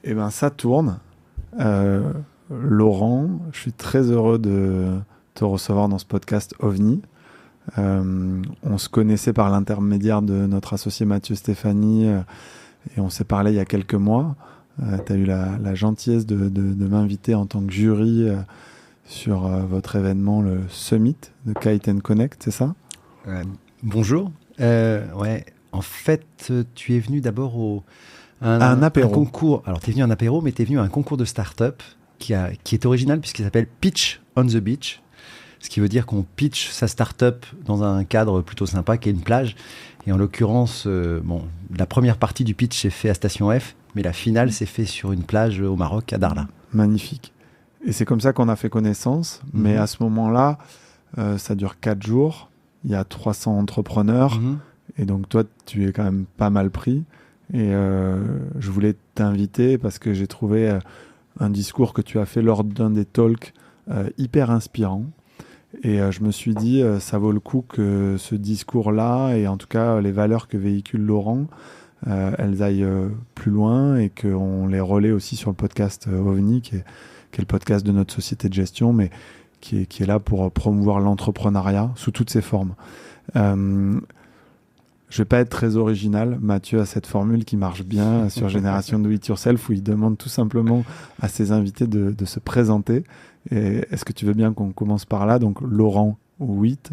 Eh ben, ça tourne. Laurent, je suis très heureux de te recevoir dans ce podcast OVNI. On se connaissait par l'intermédiaire de notre associé Mathieu Stéphanie et on s'est parlé il y a quelques mois. Tu as eu la gentillesse de m'inviter en tant que jury sur votre événement, le Summit de Kite and Connect, c'est ça? Bonjour. Ouais. En fait, tu es venu d'abord à un apéro. Un concours. Alors, tu es venu à un apéro, mais tu es venu à un concours de start-up qui est original puisqu'il s'appelle Pitch on the Beach. Ce qui veut dire qu'on pitch sa start-up dans un cadre plutôt sympa qui est une plage. Et en l'occurrence, la première partie du pitch s'est fait à Station F, mais la finale s'est fait sur une plage au Maroc, à Darla. Magnifique. Et c'est comme ça qu'on a fait connaissance. Mais à ce moment-là, ça dure 4 jours. Il y a 300 entrepreneurs. Et donc, toi, tu es quand même pas mal pris. Et je voulais t'inviter parce que j'ai trouvé un discours que tu as fait lors d'un des talks hyper inspirant. Et je me suis dit, ça vaut le coup que ce discours-là, et en tout cas les valeurs que véhicule Laurent, elles aillent plus loin et qu'on les relaie aussi sur le podcast OVNI, qui est le podcast de notre société de gestion, mais qui est là pour promouvoir l'entrepreneuriat sous toutes ses formes. Je vais pas être très original. Mathieu a cette formule qui marche bien sur Génération Do It Yourself, où il demande tout simplement à ses invités de se présenter. Et est-ce que tu veux bien qu'on commence par là, donc Laurent Witt,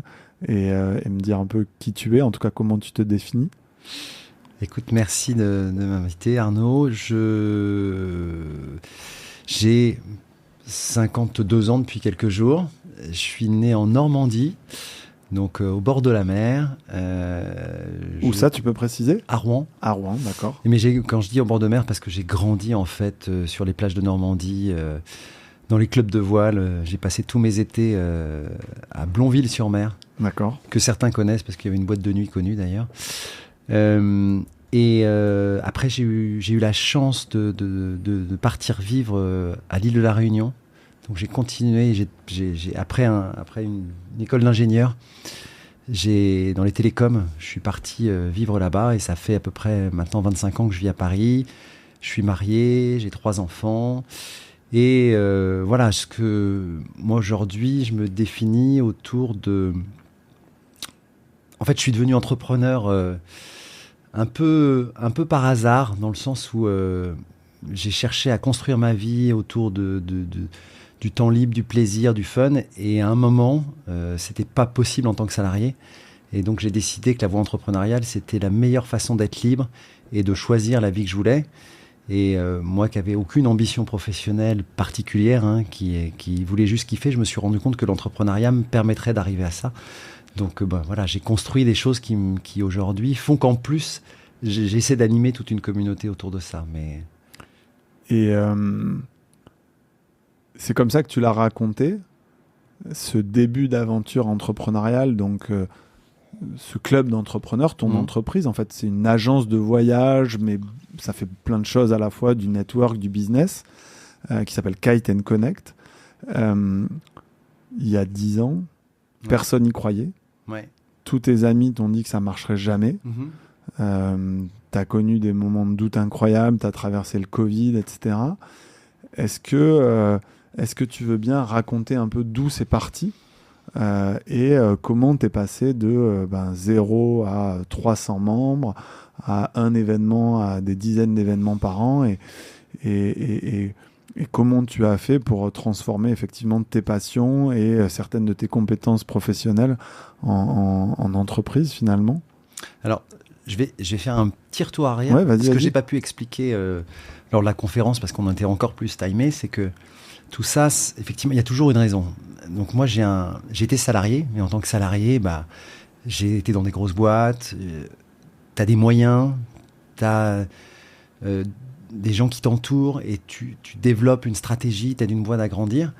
et me dire un peu qui tu es, en tout cas comment tu te définis? Écoute, merci de m'inviter, Arnaud. J'ai 52 ans depuis quelques jours. Je suis né en Normandie, donc au bord de la mer. Où ça, tu peux préciser? À Rouen. À Rouen, d'accord. Mais quand je dis au bord de mer, parce que j'ai grandi en fait sur les plages de Normandie, dans les clubs de voile. J'ai passé tous mes étés à Blonville-sur-Mer. D'accord. Que certains connaissent parce qu'il y avait une boîte de nuit connue d'ailleurs. Après, j'ai eu la chance de partir vivre à l'île de la Réunion. Donc j'ai continué. Après une école d'ingénieur, dans les télécoms, je suis parti vivre là-bas et ça fait à peu près maintenant 25 ans que je vis à Paris. Je suis marié, j'ai 3 enfants. Et voilà, moi aujourd'hui, je me définis autour de... En fait, je suis devenu entrepreneur un peu par hasard, dans le sens où j'ai cherché à construire ma vie autour du temps libre, du plaisir, du fun. Et à un moment, c'était pas possible en tant que salarié. Et donc, j'ai décidé que la voie entrepreneuriale, c'était la meilleure façon d'être libre et de choisir la vie que je voulais. Et moi qui n'avais aucune ambition professionnelle particulière, qui voulait juste kiffer, je me suis rendu compte que l'entrepreneuriat me permettrait d'arriver à ça. Donc voilà, j'ai construit des choses qui aujourd'hui font qu'en plus, j'essaie d'animer toute une communauté autour de ça. Et c'est comme ça que tu l'as raconté, ce début d'aventure entrepreneuriale, donc... ce club d'entrepreneurs, ton entreprise, en fait, c'est une agence de voyage, mais ça fait plein de choses à la fois, du network, du business, qui s'appelle Kite and Connect. Il y a 10 ans, personne n'y croyait. Ouais. Tous tes amis t'ont dit que ça ne marcherait jamais. Tu as connu des moments de doute incroyables, tu as traversé le Covid, etc. Est-ce que tu veux bien raconter un peu d'où c'est parti? Et comment t'es passé de 0 à 300 membres, à un événement, à des dizaines d'événements par an, et comment tu as fait pour transformer effectivement tes passions et certaines de tes compétences professionnelles en entreprise finalement? Alors, je vais faire un petit retour arrière. Ce que j'ai pas pu expliquer lors de la conférence, parce qu'on était encore plus timé, c'est que tout ça, effectivement, il y a toujours une raison. Donc moi, j'ai été salarié, mais en tant que salarié, j'ai été dans des grosses boîtes. Tu as des moyens, tu as des gens qui t'entourent et tu développes une stratégie, tu as une voie d'agrandir.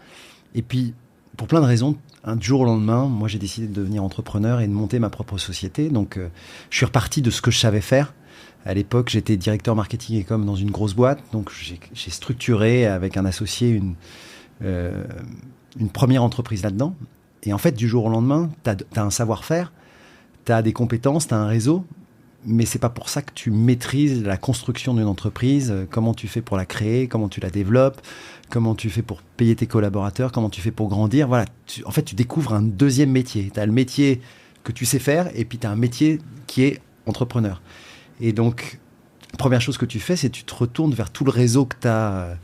Et puis, pour plein de raisons, un jour au lendemain, moi, j'ai décidé de devenir entrepreneur et de monter ma propre société. Donc, je suis reparti de ce que je savais faire. À l'époque, j'étais directeur marketing et com dans une grosse boîte. Donc, j'ai structuré avec un associé une première entreprise là-dedans. Et en fait, du jour au lendemain, tu as un savoir-faire, tu as des compétences, tu as un réseau, mais c'est pas pour ça que tu maîtrises la construction d'une entreprise, comment tu fais pour la créer, comment tu la développes, comment tu fais pour payer tes collaborateurs, comment tu fais pour grandir. Voilà, en fait, tu découvres un deuxième métier. Tu as le métier que tu sais faire et puis tu as un métier qui est entrepreneur. Et donc, la première chose que tu fais, c'est que tu te retournes vers tout le réseau que tu as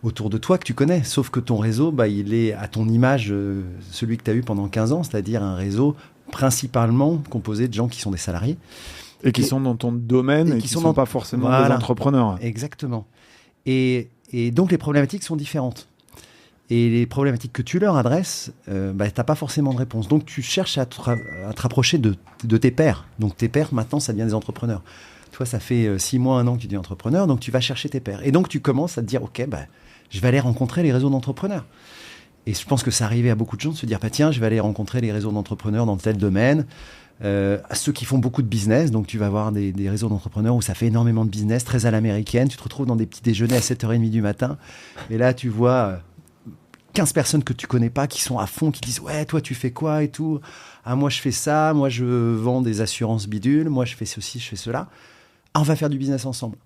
autour de toi, que tu connais. Sauf que ton réseau, il est à ton image, celui que tu as eu pendant 15 ans, c'est-à-dire un réseau principalement composé de gens qui sont des salariés. Et qui sont dans ton domaine et qui ne sont pas forcément des entrepreneurs. Exactement. Et donc, les problématiques sont différentes. Et les problématiques que tu leur adresses, tu n'as pas forcément de réponse. Donc, tu cherches à te rapprocher de tes pairs. Donc, tes pairs, maintenant, ça devient des entrepreneurs. Toi, ça fait 6 mois, 1 an que tu es entrepreneur, donc tu vas chercher tes pairs. Et donc, tu commences à te dire, OK, je vais aller rencontrer les réseaux d'entrepreneurs. Et je pense que ça arrivait à beaucoup de gens de se dire, tiens, je vais aller rencontrer les réseaux d'entrepreneurs dans tel domaine. À ceux qui font beaucoup de business, donc tu vas voir des réseaux d'entrepreneurs où ça fait énormément de business, très à l'américaine. Tu te retrouves dans des petits déjeuners à 7h30 du matin. Et là, tu vois 15 personnes que tu connais pas qui sont à fond, qui disent « Ouais, toi, tu fais quoi et tout ? Ah, moi, je fais ça. Moi, je vends des assurances bidules. Moi, je fais ceci, je fais cela. Ah, on va faire du business ensemble. »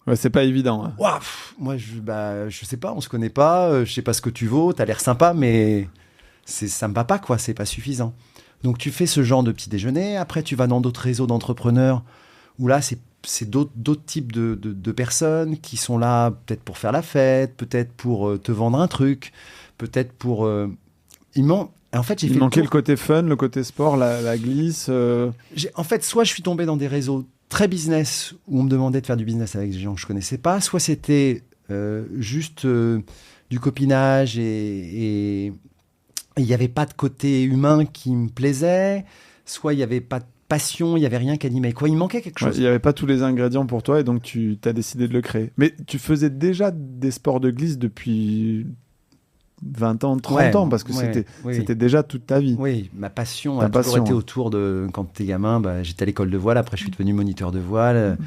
Ouais, c'est pas évident. Hein. Ouah, moi, je sais pas, on se connaît pas. Je sais pas ce que tu vaux. T'as l'air sympa, mais ça me va pas, quoi. C'est pas suffisant. Donc, tu fais ce genre de petit déjeuner. Après, tu vas dans d'autres réseaux d'entrepreneurs où là, c'est d'autres types de personnes qui sont là peut-être pour faire la fête, peut-être pour te vendre un truc, peut-être pour... Il manquait le côté fun, le côté sport, la glisse. En fait, soit je suis tombé dans des réseaux très business où on me demandait de faire du business avec des gens que je connaissais pas, soit c'était juste du copinage et il n'y avait pas de côté humain qui me plaisait, soit il n'y avait pas de passion, il n'y avait rien qui animait. Quoi, il manquait quelque chose. Il n'y avait pas tous les ingrédients pour toi et donc tu as décidé de le créer. Mais tu faisais déjà des sports de glisse depuis 20 ans, 30 ans, parce que c'était déjà toute ta vie. Oui, ma passion a toujours été autour de... Quand t'es gamin, j'étais à l'école de voile, après je suis devenu moniteur de voile,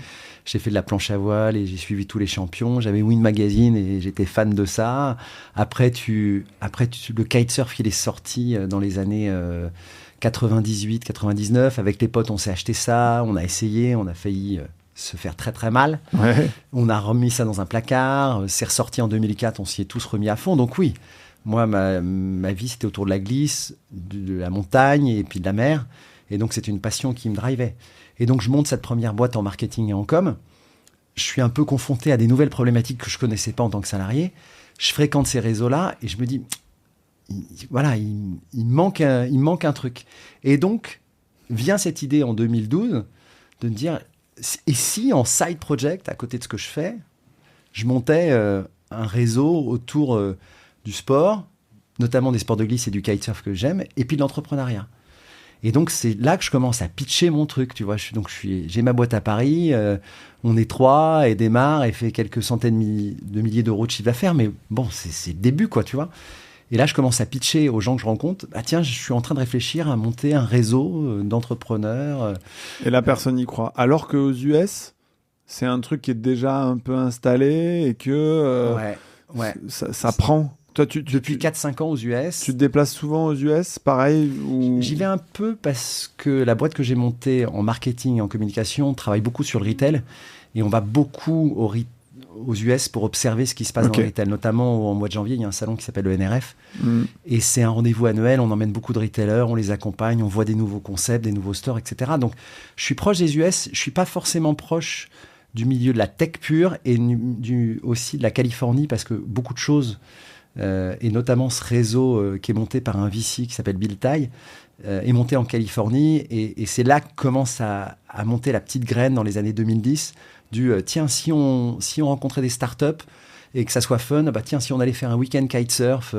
j'ai fait de la planche à voile et j'ai suivi tous les champions, j'avais Win Magazine et j'étais fan de ça. Après, le kitesurf, il est sorti dans les années 98, 99, avec les potes, on s'est acheté ça, on a essayé, on a failli... se faire très très mal. Ouais. On a remis ça dans un placard, c'est ressorti en 2004, on s'y est tous remis à fond. Donc oui, moi, ma vie, c'était autour de la glisse, de la montagne et puis de la mer. Et donc, c'était une passion qui me drivait. Et donc, je monte cette première boîte en marketing et en com. Je suis un peu confronté à des nouvelles problématiques que je ne connaissais pas en tant que salarié. Je fréquente ces réseaux-là et je me dis, il manque un truc. Et donc, vient cette idée en 2012 de me dire, et si en side project, à côté de ce que je fais, je montais un réseau autour du sport, notamment des sports de glisse et du kitesurf que j'aime, et puis de l'entrepreneuriat. Et donc, c'est là que je commence à pitcher mon truc, tu vois. J'ai ma boîte à Paris, on est 3, et démarre, et fait quelques centaines de milliers d'euros de chiffre d'affaires, mais bon, c'est le début, quoi, tu vois. Et là, je commence à pitcher aux gens que je rencontre. Ah tiens, je suis en train de réfléchir à monter un réseau d'entrepreneurs. Et la personne y croit. Alors qu'aux US, c'est un truc qui est déjà un peu installé et que ça prend. Toi, depuis 4-5 ans aux US. Tu te déplaces souvent aux US, pareil J'y vais un peu parce que la boîte que j'ai montée en marketing et en communication travaille beaucoup sur le retail. Et on va beaucoup aux US pour observer ce qui se passe dans le retail. Notamment en mois de janvier, il y a un salon qui s'appelle le NRF. Et c'est un rendez-vous annuel. On emmène beaucoup de retailers, on les accompagne, on voit des nouveaux concepts, des nouveaux stores, etc. Donc, je suis proche des US. Je ne suis pas forcément proche du milieu de la tech pure et aussi de la Californie parce que beaucoup de choses, et notamment ce réseau qui est monté par un VC qui s'appelle Bill Tai, est monté en Californie. Et c'est là que commence à monter la petite graine dans les années 2010 tiens, si on rencontrait des startups et que ça soit fun, tiens, si on allait faire un week-end kitesurf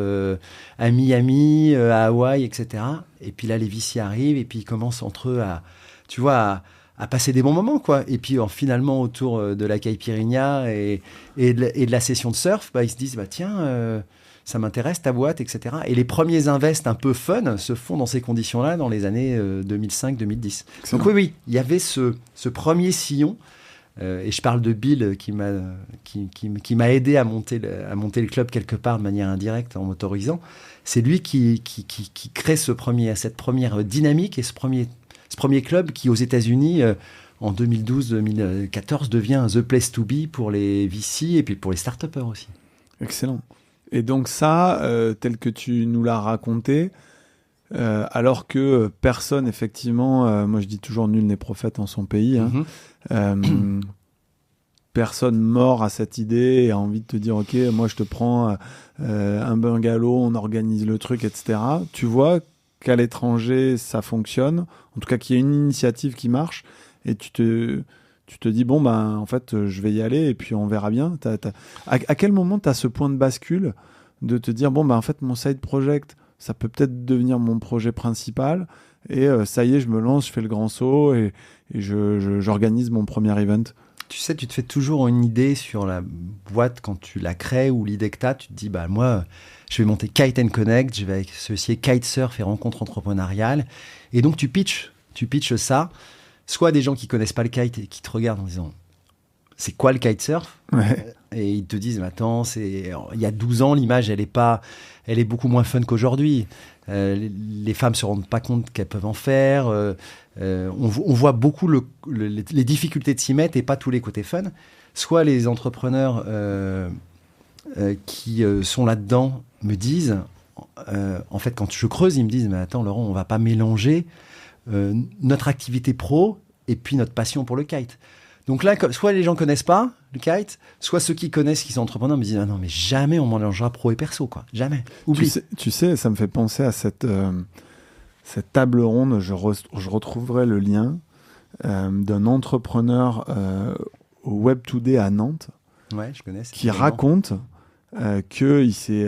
à Miami, à Hawaï, etc. Et puis là, les VC arrivent et puis ils commencent entre eux à passer des bons moments, quoi. Et puis finalement, autour de la caipirinha et de la session de surf, ils se disent, tiens, ça m'intéresse ta boîte, etc. Et les premiers invests un peu fun se font dans ces conditions-là dans les années 2005-2010. Donc oui, il y avait ce premier sillon. Et je parle de Bill qui m'a aidé à monter le club quelque part de manière indirecte en m'autorisant. C'est lui qui crée cette première dynamique et ce premier club qui aux États-Unis en 2012-2014 devient the place to be pour les VC et puis pour les start-upers aussi. Excellent. Et donc ça, tel que tu nous l'as raconté, alors que personne, effectivement, moi je dis toujours nul n'est prophète en son pays, personne mord à cette idée et a envie de te dire ok, moi je te prends un bungalow, on organise le truc, etc. Tu vois qu'à l'étranger ça fonctionne, en tout cas qu'il y a une initiative qui marche et tu te dis bon ben en fait je vais y aller et puis on verra bien. À quel moment tu as ce point de bascule de te dire bon ben en fait mon side project ça peut peut-être devenir mon projet principal et ça y est je me lance, je fais le grand saut et j'organise mon premier event. Tu sais, tu te fais toujours une idée sur la boîte quand tu la crées ou l'idée que tu as. Tu te dis, bah, moi, je vais monter Kite & Connect, je vais associer kitesurf et rencontres entrepreneuriales. Et donc, tu pitches ça, soit à des gens qui connaissent pas le kite et qui te regardent en disant, c'est quoi le kitesurf ? Ouais. Et ils te disent, mais attends, il y a 12 ans, l'image, elle est beaucoup moins fun qu'aujourd'hui. Les femmes se rendent pas compte qu'elles peuvent en faire. On voit beaucoup les difficultés de s'y mettre et pas tous les côtés fun. Soit les entrepreneurs qui sont là-dedans me disent, en fait, quand je creuse, ils me disent, mais attends, Laurent, on va pas mélanger notre activité pro et puis notre passion pour le kite. Donc là, soit les gens connaissent pas le kite, soit ceux qui connaissent, qui sont entrepreneurs, me disent ah non, mais jamais on mélangera pro et perso, quoi. Jamais. Oublie. Tu sais, ça me fait penser à cette table ronde. Je retrouverai le lien d'un entrepreneur au Web Today à Nantes, je connais, qui raconte qu'il s'est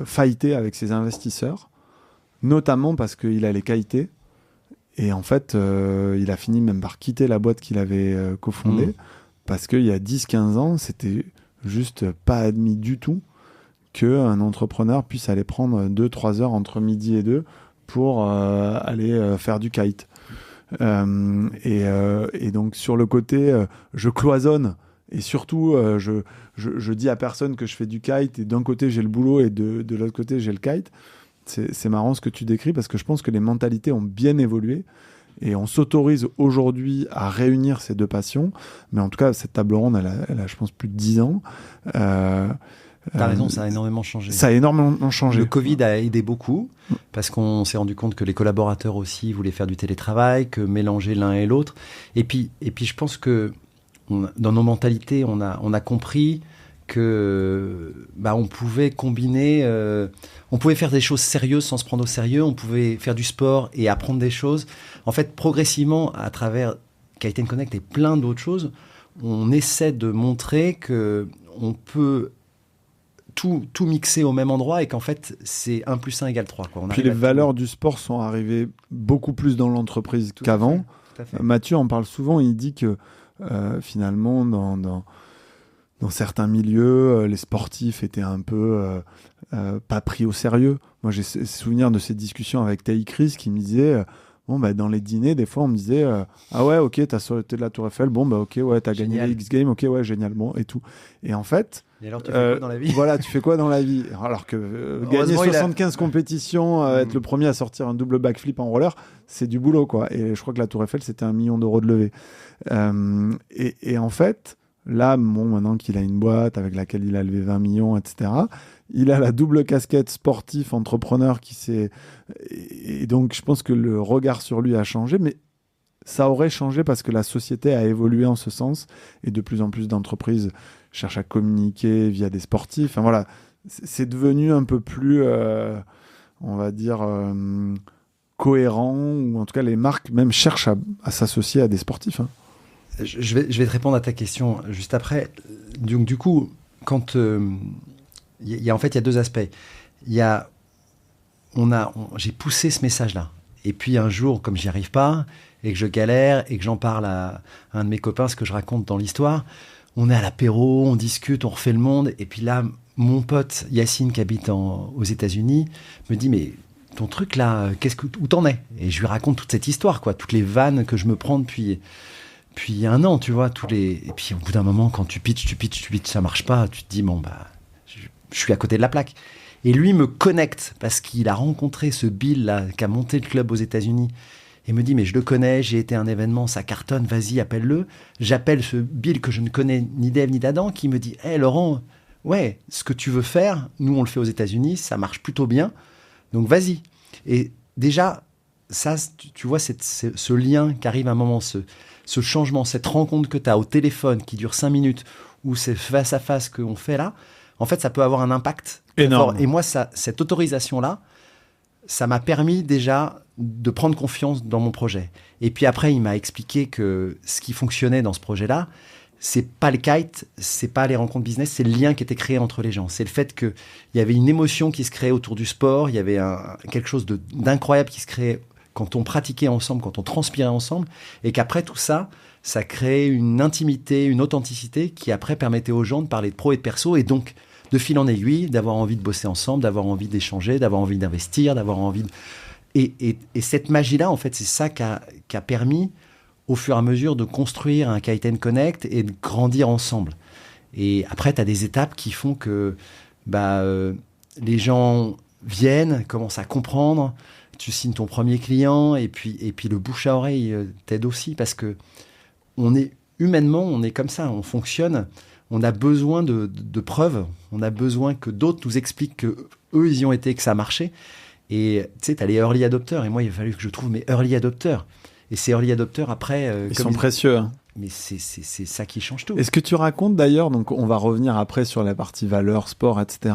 fighté avec ses investisseurs, notamment parce qu'il allait kiter. Et en fait, il a fini même par quitter la boîte qu'il avait cofondée parce qu'il y a 10-15 ans, c'était juste pas admis du tout qu'un entrepreneur puisse aller prendre 2-3 heures entre midi et 2 pour aller faire du kite. Et donc, sur le côté, je cloisonne et surtout, je dis à personne que je fais du kite et d'un côté, j'ai le boulot et de l'autre côté, j'ai le kite. C'est marrant ce que tu décris parce que je pense que les mentalités ont bien évolué et on s'autorise aujourd'hui à réunir ces deux passions. Mais en tout cas, cette table ronde, elle a je pense, plus de 10 ans. T'as raison, ça a énormément changé. Ça a énormément changé. Le Covid a aidé beaucoup parce qu'on s'est rendu compte que les collaborateurs aussi voulaient faire du télétravail, que mélanger l'un et l'autre. Et puis je pense que dans nos mentalités, on a compris que on pouvait combiner, on pouvait faire des choses sérieuses sans se prendre au sérieux, on pouvait faire du sport et apprendre des choses. En fait, progressivement, à travers Kite & Connect et plein d'autres choses, on essaie de montrer que on peut tout mixer au même endroit et qu'en fait, c'est 1 + 1 = 3. Quoi. Puis les valeurs du sport sont arrivées beaucoup plus dans l'entreprise qu'avant. Tout à fait. Mathieu en parle souvent, il dit que finalement, dans certains milieux, les sportifs étaient un peu pas pris au sérieux. Moi, j'ai souvenir de ces discussions avec Taï Chris qui me disait dans les dîners, des fois, on me disait ah ouais, ok, t'as sauté de la Tour Eiffel, ok, ouais, t'as gagné les X Games, ok, ouais, génial, bon, et tout. Et en fait. Et alors, tu fais quoi dans la vie ? Voilà, tu fais quoi dans la vie ? Alors que gagner 75 compétitions, être le premier à sortir un double backflip en roller, c'est du boulot, quoi. Et je crois que la Tour Eiffel, c'était 1 million d'euros de levée. Et en fait. Là, maintenant qu'il a une boîte avec laquelle il a levé 20 millions, etc., il a la double casquette sportif, entrepreneur qui s'est... Et donc, je pense que le regard sur lui a changé, mais ça aurait changé parce que la société a évolué en ce sens et de plus en plus d'entreprises cherchent à communiquer via des sportifs. Enfin, voilà, c'est devenu un peu plus, on va dire, cohérent, ou en tout cas, les marques même cherchent à s'associer à des sportifs, hein. Je vais te répondre à ta question juste après. Donc, du coup, quand il y a 2 aspects. J'ai poussé ce message-là. Et puis un jour, comme j'y arrive pas et que je galère et que j'en parle à un de mes copains, ce que je raconte dans l'histoire, on est à l'apéro, on discute, on refait le monde. Et puis là, mon pote Yacine, qui habite aux États-Unis, me dit mais ton truc là, où t'en es ? Et je lui raconte toute cette histoire, quoi, toutes les vannes que je me prends depuis 1 an, tu vois, et puis au bout d'un moment, quand tu pitches, ça marche pas, tu te dis, je suis à côté de la plaque. Et lui me connecte, parce qu'il a rencontré ce Bill, là, qui a monté le club aux États-Unis, et me dit, mais je le connais, j'ai été à un événement, ça cartonne, vas-y, appelle-le. J'appelle ce Bill que je ne connais ni d'Ève ni d'Adam, qui me dit, hé Laurent, ouais, ce que tu veux faire, nous on le fait aux États-Unis, ça marche plutôt bien, donc vas-y. Et déjà, ça, tu vois, ce lien qui arrive à un moment, ce changement, cette rencontre que tu as au téléphone qui dure 5 minutes, ou c'est face à face qu'on fait là, en fait, ça peut avoir un impact énorme. Fort. Et moi, cette autorisation-là, ça m'a permis déjà de prendre confiance dans mon projet. Et puis après, il m'a expliqué que ce qui fonctionnait dans ce projet-là, c'est pas le kite, c'est pas les rencontres business, c'est le lien qui était créé entre les gens. C'est le fait qu'il y avait une émotion qui se créait autour du sport, il y avait quelque chose d'incroyable qui se créait quand on pratiquait ensemble, quand on transpirait ensemble, et qu'après tout ça, ça créait une intimité, une authenticité qui après permettait aux gens de parler de pro et de perso, et donc de fil en aiguille, d'avoir envie de bosser ensemble, d'avoir envie d'échanger, d'avoir envie d'investir, d'avoir envie de... Et cette magie-là, en fait, c'est ça qui a permis, au fur et à mesure, de construire un Kite & Connect et de grandir ensemble. Et après, tu as des étapes qui font que les gens viennent, commencent à comprendre, tu signes ton premier client, et puis le bouche à oreille t'aide aussi, parce que humainement, on est comme ça, on fonctionne, on a besoin de preuves, on a besoin que d'autres nous expliquent qu'eux, ils y ont été, que ça a marché. Et tu sais, tu as les early adopters, et moi, il a fallu que je trouve mes early adopters. Et ces early adopters, après... Ils sont précieux. Hein. Mais c'est ça qui change tout. Est-ce que tu racontes d'ailleurs, donc on va revenir après sur la partie valeur, sport, etc.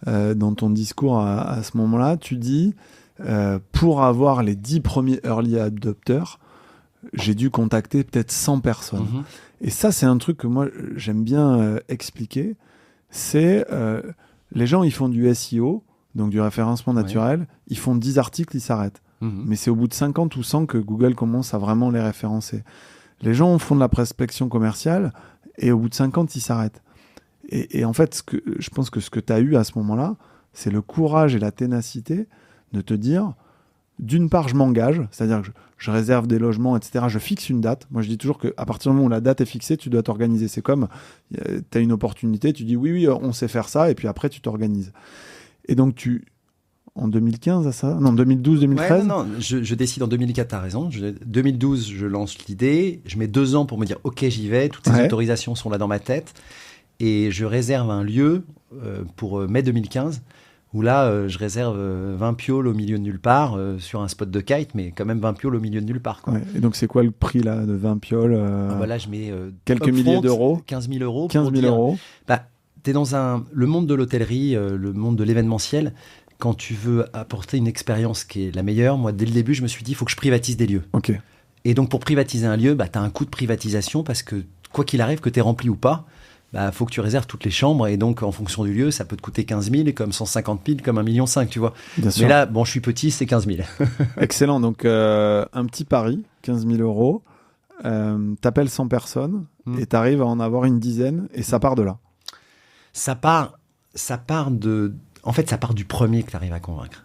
Dans ton discours à ce moment-là, tu dis, pour avoir les 10 premiers early adopters, j'ai dû contacter peut-être 100 personnes. Mm-hmm. Et ça, c'est un truc que moi, j'aime bien expliquer. C'est les gens, ils font du SEO, donc du référencement naturel, ils font 10 articles, ils s'arrêtent. Mm-hmm. Mais c'est au bout de 50 ou 100 que Google commence à vraiment les référencer. Les gens font de la prospection commerciale et au bout de 50, ils s'arrêtent. Et en fait, je pense que ce que tu as eu à ce moment-là, c'est le courage et la ténacité de te dire, d'une part, je m'engage, c'est-à-dire que je réserve des logements, etc. Je fixe une date. Moi, je dis toujours qu'à partir du moment où la date est fixée, tu dois t'organiser. C'est comme, tu as une opportunité, tu dis oui, on sait faire ça, et puis après, tu t'organises. Et donc, en 2015, à ça ? Non, 2012, 2013 non, je décide en 2004, t'as raison. 2012, je lance l'idée. Je mets 2 ans pour me dire, OK, j'y vais. Toutes ces autorisations sont là dans ma tête. Et je réserve un lieu pour mai 2015, où là, je réserve 20 pioles au milieu de nulle part, sur un spot de kite, mais quand même 20 pioles au milieu de nulle part. Quoi. Ouais. Et donc, c'est quoi le prix là, de 20 pioles Là, je mets quelques milliers d'euros. 15 000 euros. 15 000 euros. Tu es dans le monde de l'hôtellerie, le monde de l'événementiel. Quand tu veux apporter une expérience qui est la meilleure, moi, dès le début, je me suis dit, il faut que je privatise des lieux. Okay. Et donc, pour privatiser un lieu, tu as un coût de privatisation parce que, quoi qu'il arrive, que tu es rempli ou pas, faut que tu réserves toutes les chambres. Et donc, en fonction du lieu, ça peut te coûter 15 000, comme 150 000, comme 1,5 million, tu vois. Bien sûr. Mais là, je suis petit, c'est 15 000. Excellent. Donc, un petit pari, 15 000 euros. T'appelles 100 personnes et t'arrives à en avoir une dizaine et ça part de là. Ça part du premier que tu arrives à convaincre.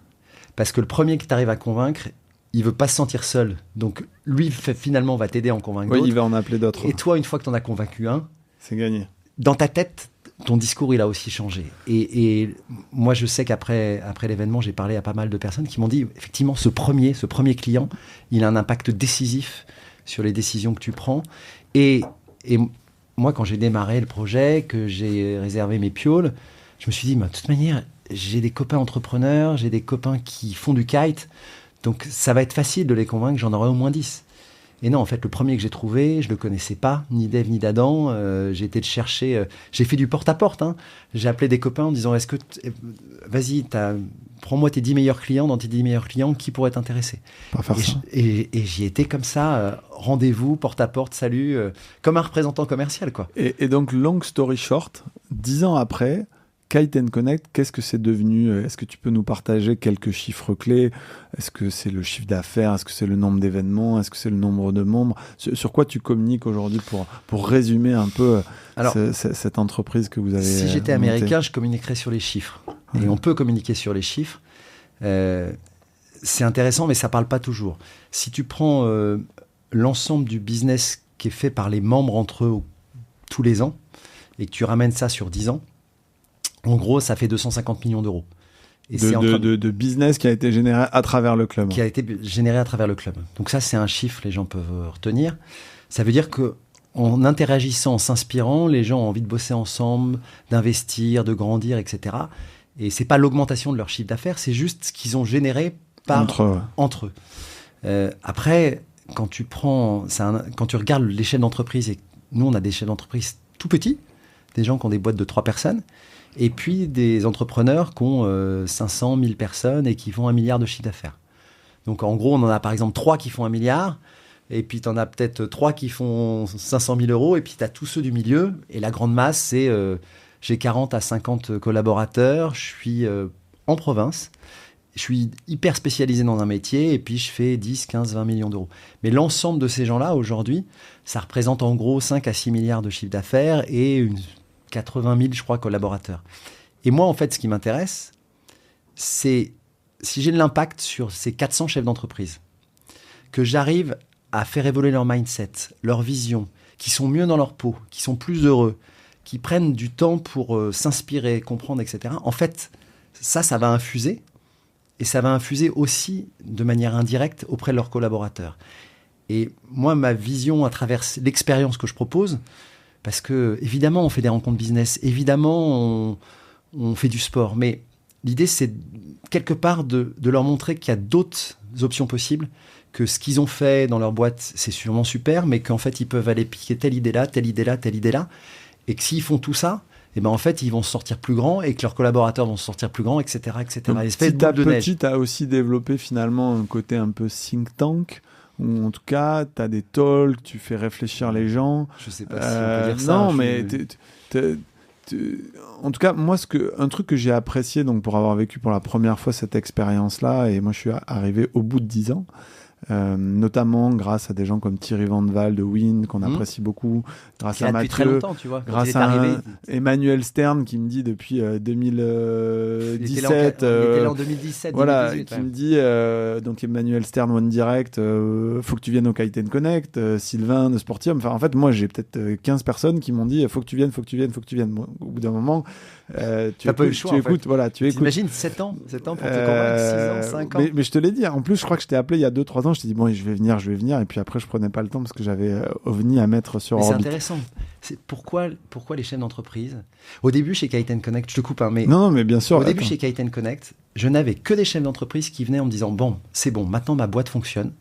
Parce que le premier que tu arrives à convaincre, il veut pas se sentir seul. Donc, lui, finalement, va t'aider à en convaincre d'autres. Oui, il va en appeler d'autres. Et toi, une fois que tu en as convaincu un, c'est gagné. Dans ta tête, ton discours, il a aussi changé. Et moi, je sais qu'après l'événement, j'ai parlé à pas mal de personnes qui m'ont dit, effectivement, ce premier client, il a un impact décisif sur les décisions que tu prends. Et moi, quand j'ai démarré le projet, que j'ai réservé mes pioles, je me suis dit, de toute manière, j'ai des copains entrepreneurs, j'ai des copains qui font du kite, donc ça va être facile de les convaincre, j'en aurai au moins 10. Et non, en fait, le premier que j'ai trouvé, je ne le connaissais pas, ni d'Ève ni d'Adam. J'ai été le chercher, j'ai fait du porte-à-porte. Hein. J'ai appelé des copains en disant, vas-y, prends-moi tes 10 meilleurs clients, dans tes 10 meilleurs clients, qui pourrait t'intéresser ? Et j'y étais comme ça, rendez-vous, porte-à-porte, salut, comme un représentant commercial, quoi. Et donc, long story short, 10 ans après, Kite & Connect, qu'est-ce que c'est devenu ? Est-ce que tu peux nous partager quelques chiffres clés ? Est-ce que c'est le chiffre d'affaires ? Est-ce que c'est le nombre d'événements ? Est-ce que c'est le nombre de membres ? Sur quoi tu communiques aujourd'hui pour résumer un peu cette entreprise que vous avez Si j'étais montée ? américain, je communiquerais sur les chiffres. Et on peut communiquer sur les chiffres. C'est intéressant, mais ça ne parle pas toujours. Si tu prends l'ensemble du business qui est fait par les membres entre eux tous les ans et que tu ramènes ça sur 10 ans, en gros, ça fait 250 millions d'euros. Et de business qui a été généré à travers le club. Qui a été généré à travers le club. Donc ça, c'est un chiffre que les gens peuvent retenir. Ça veut dire qu'en interagissant, en s'inspirant, les gens ont envie de bosser ensemble, d'investir, de grandir, etc. Et c'est pas l'augmentation de leur chiffre d'affaires, c'est juste ce qu'ils ont généré entre eux. Après, quand tu regardes les chefs d'entreprise, et nous, on a des chefs d'entreprise tout petits, des gens qui ont des boîtes de 3 personnes, et puis des entrepreneurs qui ont 500, 1000 personnes et qui font 1 milliard de chiffre d'affaires. Donc en gros, on en a par exemple 3 qui font 1 milliard, et puis tu en as peut-être 3 qui font 500 000 euros, et puis tu as tous ceux du milieu. Et la grande masse, c'est j'ai 40 à 50 collaborateurs, je suis en province, je suis hyper spécialisé dans un métier, et puis je fais 10, 15, 20 millions d'euros. Mais l'ensemble de ces gens-là, aujourd'hui, ça représente en gros 5 à 6 milliards de chiffre d'affaires et 80 000, je crois, collaborateurs. Et moi, en fait, ce qui m'intéresse, c'est si j'ai de l'impact sur ces 400 chefs d'entreprise, que j'arrive à faire évoluer leur mindset, leur vision, qui sont mieux dans leur peau, qui sont plus heureux, qui prennent du temps pour s'inspirer, comprendre, etc. En fait, ça va infuser. Et ça va infuser aussi de manière indirecte auprès de leurs collaborateurs. Et moi, ma vision à travers l'expérience que je propose, parce que évidemment, on fait des rencontres business, évidemment, on fait du sport, mais l'idée, c'est quelque part de leur montrer qu'il y a d'autres options possibles, que ce qu'ils ont fait dans leur boîte, c'est sûrement super, mais qu'en fait, ils peuvent aller piquer telle idée-là, telle idée-là, telle idée-là, et que s'ils font tout ça, et ben en fait, ils vont se sortir plus grands et que leurs collaborateurs vont se sortir plus grands, etc. etc. Donc, petit à petit, tu as aussi développé finalement un côté un peu think tank, ou en tout cas, tu as des talks, tu fais réfléchir les gens. Je sais pas si on peut dire ça. Non, mais en tout cas, moi, un truc que j'ai apprécié donc, pour avoir vécu pour la première fois cette expérience-là, et moi je suis arrivé au bout de 10 ans, notamment grâce à des gens comme Thierry Van Val de Wind qu'on apprécie beaucoup, grâce à Mathieu, grâce à Emmanuel Stern qui me dit depuis 2017, il était là en 2017, voilà, 2018, qui me dit donc Emmanuel Stern One Direct, faut que tu viennes au Kiten Connect, Sylvain de Sportium, enfin en fait moi j'ai peut-être 15 personnes qui m'ont dit faut que tu viennes. Moi, au bout d'un moment tu écoutes, voilà, tu écoutes. T'imagines 7 ans pour te convaincre, 6 ans, 5 ans. Mais je te l'ai dit, en plus je crois que je t'ai appelé il y a 2-3 ans, je t'ai dit bon je vais venir, et puis après je prenais pas le temps parce que j'avais OVNI à mettre sur orbite. C'est intéressant. C'est pourquoi les chefs d'entreprise, au début chez Kiten Connect, je te coupe, mais non mais bien sûr. Au début chez Kiten Connect, je n'avais que des chefs d'entreprise qui venaient en me disant bon, c'est bon, maintenant ma boîte fonctionne,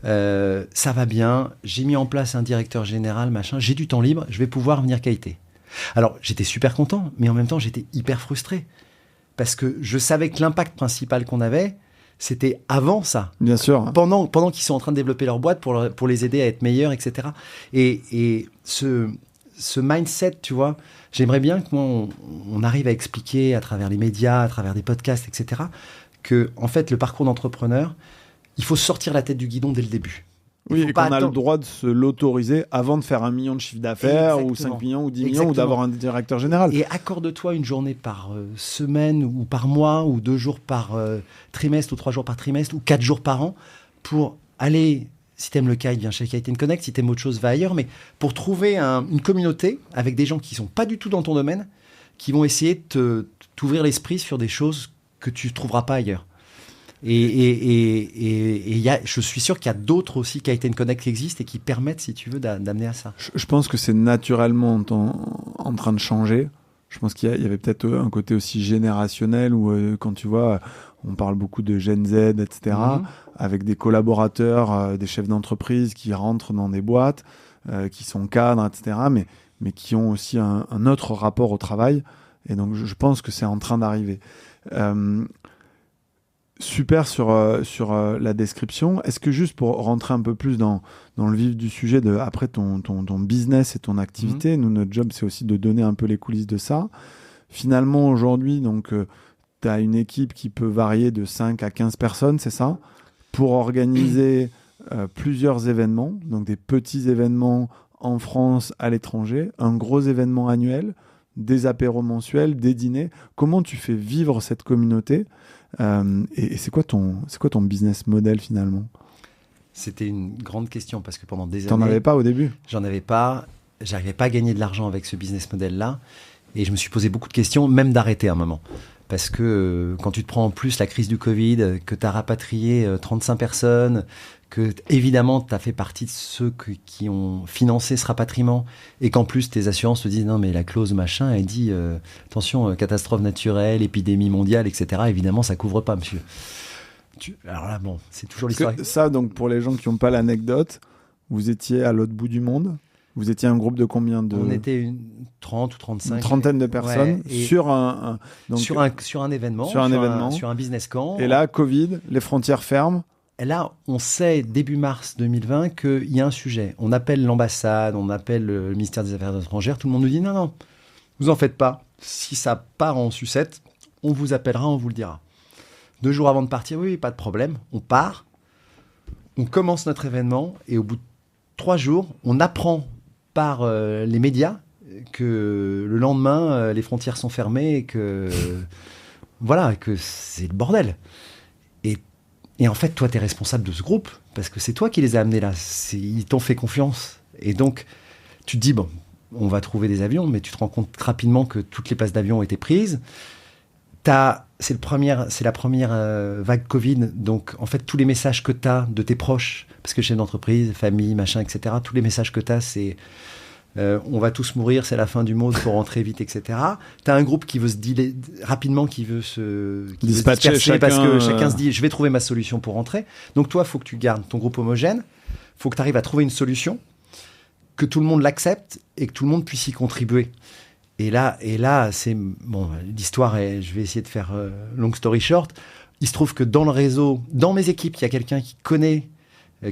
ça va bien, j'ai mis en place un directeur général, machin, j'ai du temps libre, je vais pouvoir venir kiter. Alors j'étais super content, mais en même temps j'étais hyper frustré parce que je savais que l'impact principal qu'on avait, c'était avant ça. Bien sûr. Pendant qu'ils sont en train de développer leur boîte pour les aider à être meilleurs, etc. Et ce mindset, tu vois, j'aimerais bien qu'on arrive à expliquer à travers les médias, à travers des podcasts, etc., que, en fait, le parcours d'entrepreneur, il faut sortir la tête du guidon dès le début. Oui, et qu'on a le droit de se l'autoriser avant de faire 1 million de chiffre d'affaires. Exactement. Ou 5 millions ou 10 millions. Exactement. Ou d'avoir un directeur général. Et accorde-toi une journée par semaine ou par mois ou 2 jours par trimestre ou 3 jours par trimestre ou 4 jours par an pour aller, si t'aimes le kite, viens chez Kiten Connect, si t'aimes autre chose, va ailleurs, mais pour trouver une communauté avec des gens qui sont pas du tout dans ton domaine, qui vont essayer de t'ouvrir l'esprit sur des choses que tu trouveras pas ailleurs. Et je suis sûr qu'il y a d'autres aussi Kiten Connect qui existent et qui permettent, si tu veux, d'amener à ça. Je pense que c'est naturellement en train de changer. Je pense qu'il y avait peut-être un côté aussi générationnel où quand tu vois, on parle beaucoup de Gen Z, etc., avec des collaborateurs, des chefs d'entreprise qui rentrent dans des boîtes, qui sont cadres, etc., mais qui ont aussi un autre rapport au travail. Et donc, je pense que c'est en train d'arriver. Super sur la description. Est-ce que juste pour rentrer un peu plus dans le vif du sujet de après ton business et ton activité, nous notre job c'est aussi de donner un peu les coulisses de ça. Finalement aujourd'hui donc tu as une équipe qui peut varier de 5 à 15 personnes, c'est ça, pour organiser plusieurs événements, donc des petits événements en France, à l'étranger, un gros événement annuel, des apéros mensuels, des dîners. Comment tu fais vivre cette communauté? Et c'est quoi ton business model finalement? C'était une grande question parce que pendant des années... T'en avais pas au début? J'en avais pas. J'arrivais pas à gagner de l'argent avec ce business model-là. Et je me suis posé beaucoup de questions, même d'arrêter à un moment. parce que quand tu te prends en plus la crise du Covid, que tu as rapatrié 35 personnes, que évidemment tu as fait partie de ceux qui ont financé ce rapatriement, et qu'en plus tes assurances te disent non mais la clause machin, elle dit attention, catastrophe naturelle, épidémie mondiale, etc. Évidemment ça couvre pas, monsieur. Alors là, bon, c'est toujours l'histoire. Ça, donc pour les gens qui n'ont pas l'anecdote, vous étiez à l'autre bout du monde. Vous étiez un groupe de combien de... On était 30 ou 35. Une trentaine de personnes sur un événement, sur un business camp. Et là, Covid, les frontières ferment. Et là, on sait début mars 2020 qu'il y a un sujet. On appelle l'ambassade, on appelle le ministère des Affaires étrangères. Tout le monde nous dit non, vous en faites pas. Si ça part en sucette, on vous appellera, on vous le dira. 2 jours avant de partir, oui, pas de problème. On part, on commence notre événement et au bout de 3 jours, on apprend par les médias que le lendemain, les frontières sont fermées et que voilà, que c'est le bordel. Et en fait, toi, tu es responsable de ce groupe parce que c'est toi qui les as amenés là. Ils t'ont fait confiance. Et donc, tu te dis, bon, on va trouver des avions, mais tu te rends compte rapidement que toutes les places d'avion ont été prises. C'est la première vague Covid. Donc, en fait, tous les messages que tu as de tes proches, parce que chef d'entreprise, famille, machin, etc., tous les messages que tu as, c'est on va tous mourir, c'est la fin du monde, faut rentrer vite, etc. Tu as un groupe qui veut se dealer rapidement, qui veut se dispatcher chacun, parce que chacun se dit, je vais trouver ma solution pour rentrer. Donc, toi, il faut que tu gardes ton groupe homogène. Il faut que tu arrives à trouver une solution, que tout le monde l'accepte et que tout le monde puisse y contribuer. Et là, c'est bon. L'histoire est. Je vais essayer de faire long story short. Il se trouve que dans le réseau, dans mes équipes, il y a quelqu'un qui connaît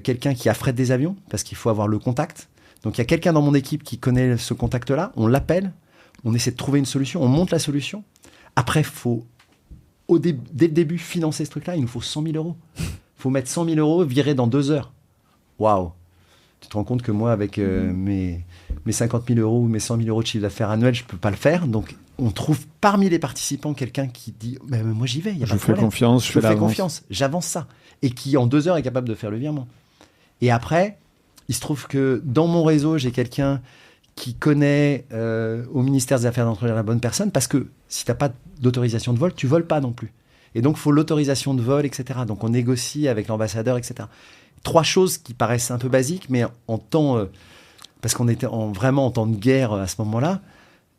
quelqu'un qui affrète des avions parce qu'il faut avoir le contact. Donc il y a quelqu'un dans mon équipe qui connaît ce contact-là. On l'appelle, on essaie de trouver une solution, on monte la solution. Après, faut dès le début financer ce truc-là. Il nous faut 100 000 euros. Il faut mettre 100 000 euros virés dans 2 heures. Waouh! Tu te rends compte que moi, avec mes 50 000 euros ou mes 100 000 euros de chiffre d'affaires annuel, je ne peux pas le faire. Donc, on trouve parmi les participants quelqu'un qui dit moi, j'y vais. Je fais confiance, je fais confiance, j'avance ça. Et qui, en 2 heures, est capable de faire le virement. Et après, il se trouve que dans mon réseau, j'ai quelqu'un qui connaît au ministère des Affaires étrangères la bonne personne. Parce que si tu n'as pas d'autorisation de vol, tu ne voles pas non plus. Et donc, il faut l'autorisation de vol, etc. Donc, on négocie avec l'ambassadeur, etc. 3 choses qui paraissent un peu basiques, mais en temps... parce qu'on était vraiment en temps de guerre à ce moment-là,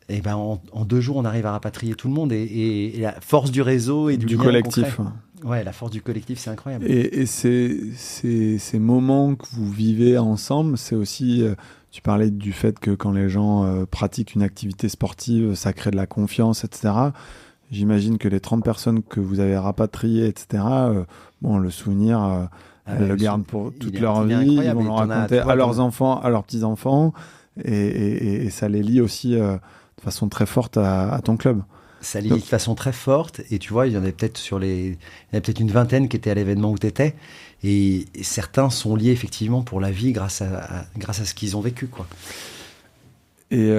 et ben en 2 jours, on arrive à rapatrier tout le monde. Et la force du réseau et du collectif. Ouais, la force du collectif, c'est incroyable. Et ces moments que vous vivez ensemble, c'est aussi... tu parlais du fait que quand les gens pratiquent une activité sportive, ça crée de la confiance, etc. J'imagine que les 30 personnes que vous avez rapatriées, etc., le souvenir... Elles le gardent pour toute leur vie, ils vont le raconter à leurs enfants, à leurs petits-enfants, et ça les lie aussi de façon très forte à ton club. Ça lie de façon très forte, et tu vois, il y en avait peut-être une vingtaine qui étaient à l'événement où tu étais, et certains sont liés effectivement pour la vie grâce à ce qu'ils ont vécu, quoi. Et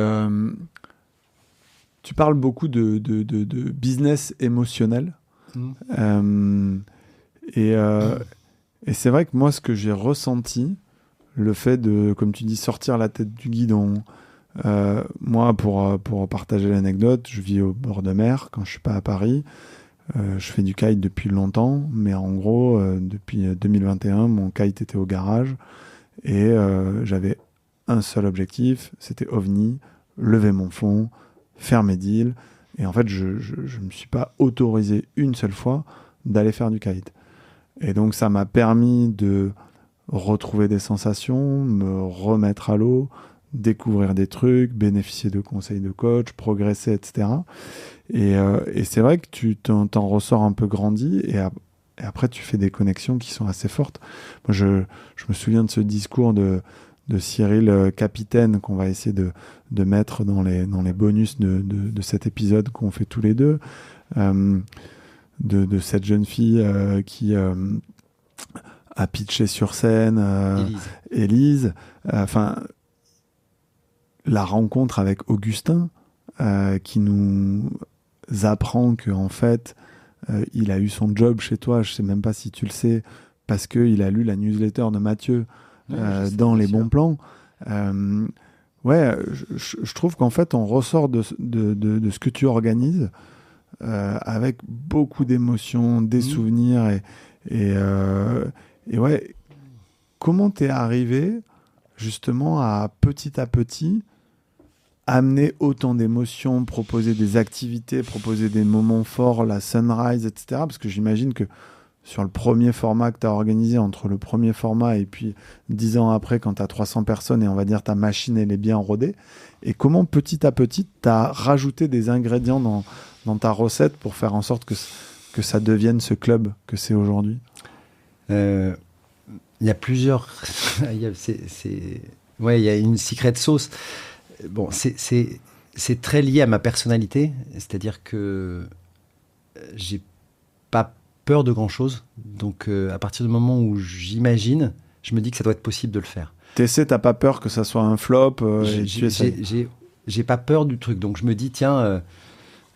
tu parles beaucoup de business émotionnel, et c'est vrai que moi, ce que j'ai ressenti, le fait de, comme tu dis, sortir la tête du guidon, moi, pour partager l'anecdote, je vis au bord de mer quand je suis pas à Paris. Je fais du kite depuis longtemps, mais en gros, depuis 2021, mon kite était au garage et j'avais un seul objectif, c'était OVNI, lever mon fonds, faire mes deals. Et en fait, je me suis pas autorisé une seule fois d'aller faire du kite. Et donc, ça m'a permis de retrouver des sensations, me remettre à l'eau, découvrir des trucs, bénéficier de conseils de coach, progresser, etc. Et c'est vrai que tu t'en ressors un peu grandi et après, tu fais des connexions qui sont assez fortes. Moi, je me souviens de ce discours de Cyril Capitaine qu'on va essayer de mettre dans les bonus de cet épisode qu'on fait tous les deux. De cette jeune fille qui a pitché sur scène, Élise. La rencontre avec Augustin qui nous apprend qu'en fait, il a eu son job chez toi, je sais même pas si tu le sais, parce qu'il a lu la newsletter de Mathieu dans les bons plans. Je trouve qu'en fait, on ressort de ce que tu organises avec beaucoup d'émotions, des souvenirs et ouais. Comment t'es arrivé justement à petit amener autant d'émotions, proposer des activités, proposer des moments forts, la sunrise, etc. Parce que j'imagine que sur le premier format que tu as organisé, entre le premier format et puis 10 ans après, quand tu as 300 personnes et on va dire ta machine, elle est bien rodée, et comment petit à petit, tu as rajouté des ingrédients dans ta recette pour faire en sorte que ça devienne ce club que c'est aujourd'hui? Il y a plusieurs... il y a une secret sauce. Bon, c'est très lié à ma personnalité, c'est-à-dire que j'ai pas peur de grand-chose. Donc, à partir du moment où j'imagine, je me dis que ça doit être possible de le faire. T'as pas peur que ça soit un flop j'ai pas peur du truc. Donc, je me dis, tiens,